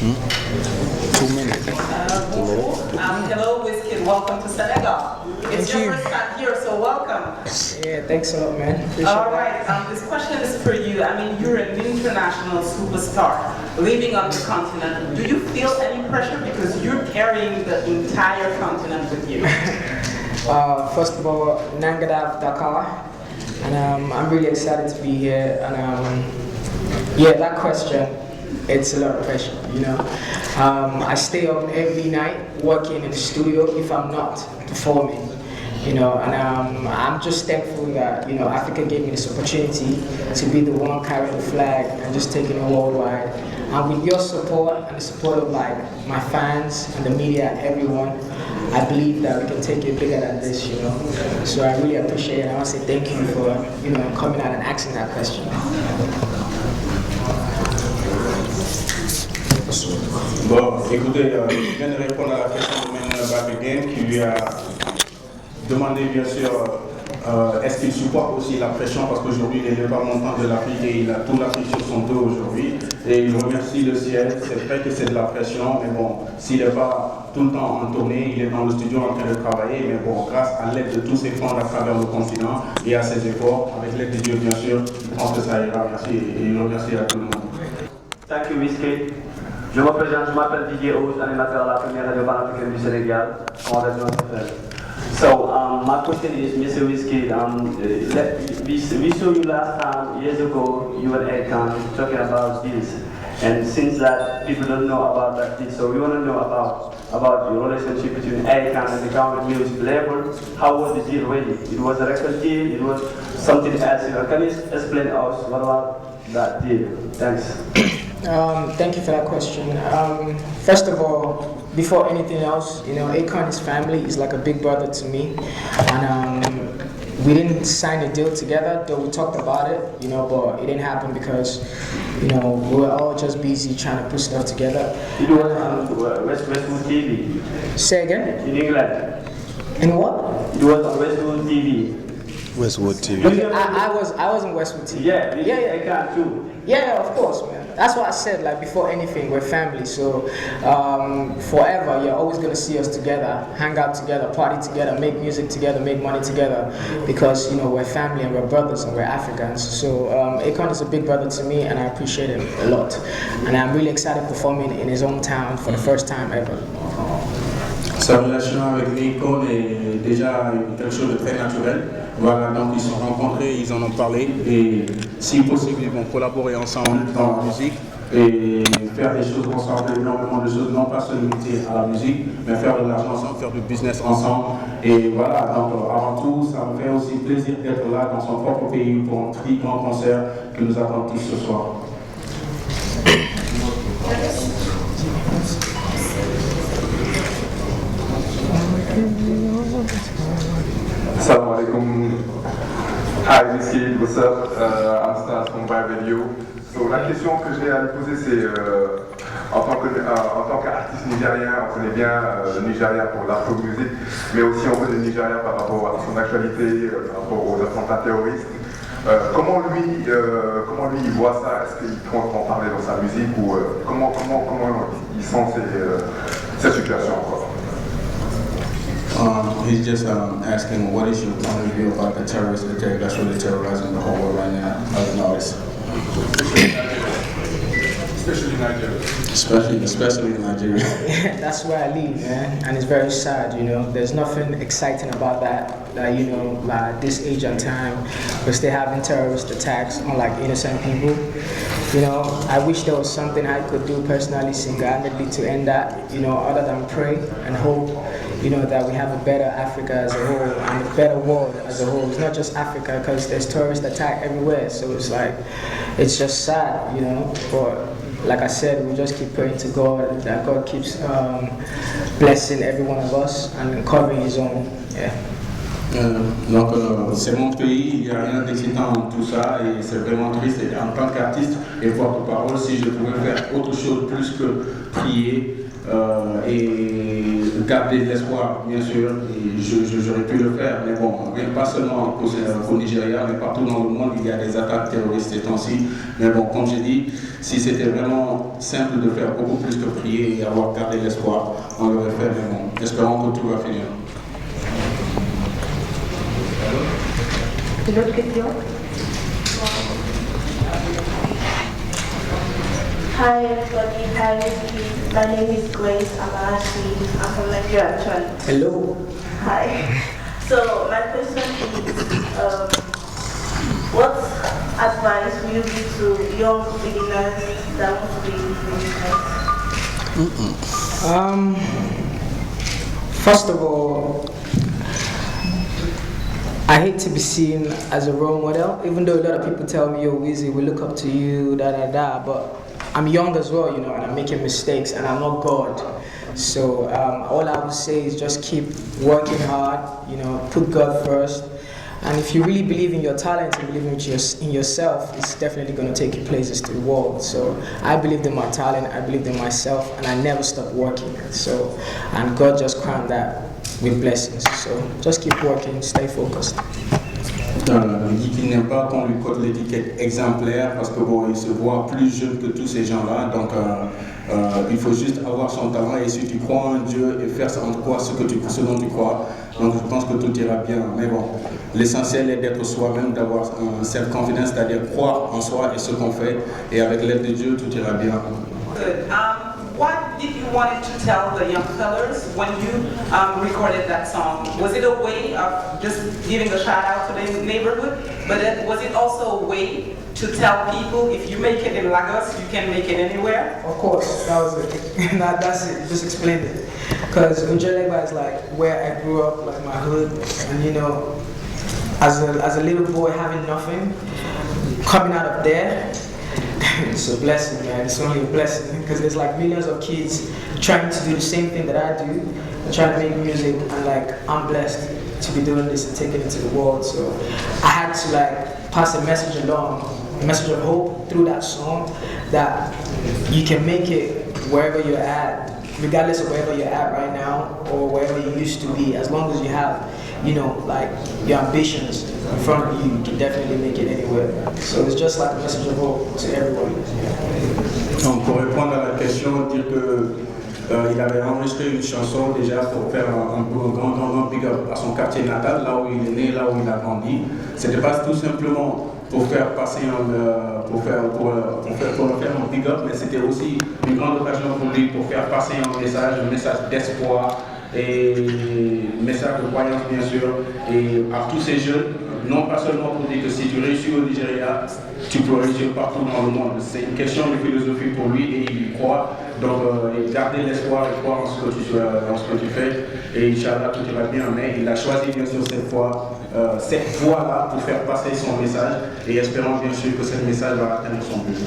2 minutes. Hello, Wizkid. Welcome to Senegal. It's your first time here, so welcome. Yeah, thanks a lot, man. Appreciate All that. right, this question is for you. I mean, you're an international superstar living on the continent. Do you feel any pressure because you're carrying the entire continent with you? First of all, Nangadav Dakar, and I'm really excited to be here. And yeah, that question, it's a lot of pressure, you know. I stay up every night working in the studio if I'm not performing, you know. And I'm just thankful that, you know, Africa gave me this opportunity to be the one carrying the flag and just taking it worldwide. And with your support and the support of like my fans and the media and everyone, I believe that we can take it bigger than this, you know. So I really appreciate it. I want to say thank you for, you know, coming out and asking that question. Bon, écoutez, je viens de répondre à la question de Manuel Bakegem qui lui a demandé bien sûr est-ce qu'il supporte aussi la pression parce qu'aujourd'hui il est le représentant de l'Afrique et il a toute l'Afrique sur son dos aujourd'hui et il remercie le ciel. C'est vrai que c'est de la pression, mais bon, s'il n'est pas tout le temps en tournée, il est dans le studio en train de travailler, mais bon, grâce à l'aide de tous ses fans à travers le continent et à ses efforts, avec l'aide de Dieu bien sûr, je pense que ça ira. Merci et il remercie à tout le monde. Thank you, Wizkid. Je me présente, je m'appelle Didier Ouz, animateur de la première radio panafricaine du Sénégal. On va So, my question is, Mr. Wizkid, we saw you last time, years ago, you and Akon talking about this. And since that, people don't know about that deal, so we want to know about your relationship between Akon and the current music label. How was the deal really? It was a record deal, it was something else. You know, can you explain to us what about that deal? Thanks. Thank you for that question. First of all, before anything else, you know, Akon, his family is like a big brother to me, and we didn't sign a deal together, though we talked about it, you know, but it didn't happen because, you know, we were all just busy trying to put stuff together. It was on Westwood TV. Say again? In England. In what? It was on Westwood TV. Westwood TV. I was in Westwood TV. Yeah, yeah. Akon too. Yeah, of course, man. That's what I said, like, before anything, we're family. So, forever, you're always going to see us together, hang out together, party together, make music together, make money together. Because, you know, we're family and we're brothers and we're Africans. So, Akon is a big brother to me and I appreciate him a lot. And I'm really excited performing in his own town for the first time ever. Sa relation avec Akon est déjà quelque chose de très naturel. Voilà, donc ils se sont rencontrés, ils en ont parlé et si possible ils vont collaborer ensemble dans la musique et faire des choses ensemble, énormément de choses, non pas se limiter à la musique, mais faire de l'argent ensemble, faire du business ensemble. Et voilà, donc avant tout, ça me fait aussi plaisir d'être là dans son propre pays pour un très grand concert que nous attendons tous ce soir. Assalamu alaikum. Hi, Wizkid, what's up? I'm Stas from Vibe Radio. So, la question que j'ai à lui poser, c'est en tant qu'artiste nigérien, on connaît bien le Nigeria pour l'afro music, mais aussi on connaît le Nigeria par rapport à son actualité, par rapport aux attentats terroristes. Comment lui il voit ça? Est-ce qu'il compte en parler dans sa musique ou comment il sent cette situation, quoi? He's just asking what is your point of view about the terrorist attack that's really terrorizing the whole world right now as an artist? Especially in Nigeria. Especially in Nigeria. That's where I live, man, and it's very sad, you know. There's nothing exciting about that, you know, like this age and time, we're still having terrorist attacks on like innocent people. You know, I wish there was something I could do personally, single-handedly to end that, you know, other than pray and hope, you know, that we have a better Africa as a whole and a better world as a whole. It's not just Africa because there's terrorist attack everywhere, so it's like, it's just sad, you know, but like I said, we just keep praying to God that God keeps blessing every one of us and covering His own. Yeah. Donc c'est mon pays, il n'y a rien d'excitant dans tout ça et c'est vraiment triste. Et en tant qu'artiste et porte-parole, si je pouvais faire autre chose plus que prier et garder l'espoir, bien sûr. Et j'aurais pu le faire, mais bon, pas seulement au Nigeria, mais partout dans le monde, il y a des attaques terroristes ces temps-ci. Mais bon, comme j'ai dit, si c'était vraiment simple de faire beaucoup plus que prier et avoir gardé l'espoir, on l'aurait fait, mais bon, espérons que tout va finir. Une autre question? Hi everybody, hi Whiskey. My name is Grace Amarashi. I'm from Nigeria actually. Hello. Hi. So my question is, what advice will you give to young beginners that want to be in business? First of all, I hate to be seen as a role model, even though a lot of people tell me, yo, Wizzy, we look up to you, but I'm young as well, you know, and I'm making mistakes, and I'm not God. So all I would say is just keep working hard, you know, put God first. And if you really believe in your talent and believe in yourself, it's definitely going to take you places to the world. So I believed in my talent, I believed in myself, and I never stopped working. So, and God just crowned that with blessings. So just keep working, stay focused. Il dit qu'il n'aime pas qu'on lui colle l'étiquette exemplaire parce que bon, il se voit plus jeune que tous ces gens-là. Donc il faut juste avoir son talent et si tu crois en Dieu et faire en toi ce dont tu crois, donc je pense que tout ira bien. Mais bon, l'essentiel est d'être soi-même, d'avoir un self-confidence, c'est-à-dire croire en soi et ce qu'on fait. Et avec l'aide de Dieu, tout ira bien. Good. What did you want to tell the young fellas when you recorded that song? Was it a way of just giving a shout out to the neighborhood? But was it also a way to tell people if you make it in Lagos, you can make it anywhere? Of course, that was it. That's it, just explained it. Because Ujaleba is like where I grew up, like my hood, and you know, as a little boy having nothing, coming out of there, it's a blessing, man. It's only a blessing because there's like millions of kids trying to do the same thing that I do, trying to make music, and like I'm blessed to be doing this and taking it to the world. So I had to like pass a message along, a message of hope through that song that you can make it wherever you're at, regardless of wherever you're at right now or wherever you used to be. As long as you have, you know, like your ambitions in front of you, you can definitely make it anywhere. So it's just like a message of hope to everyone. Donc pour répondre à la question, dire que il avait enregistré une chanson déjà pour faire un grand big up à son quartier natal, là où il est né, là où il a grandi. C'était pas tout simplement pour faire passer pour faire un big up, mais c'était aussi une grande occasion pour lui pour faire passer un message d'espoir et message de croyance bien sûr, et à tous ces jeunes, non pas seulement pour dire que si tu réussis au Nigeria, tu peux réussir partout dans le monde. C'est une question de philosophie pour lui et il y croit. Donc garder l'espoir et croire en ce que tu fais. Et Inch'Allah, tout ira bien. Mais il a choisi bien sûr cette voie-là pour faire passer son message et espérons bien sûr que ce message va atteindre son but.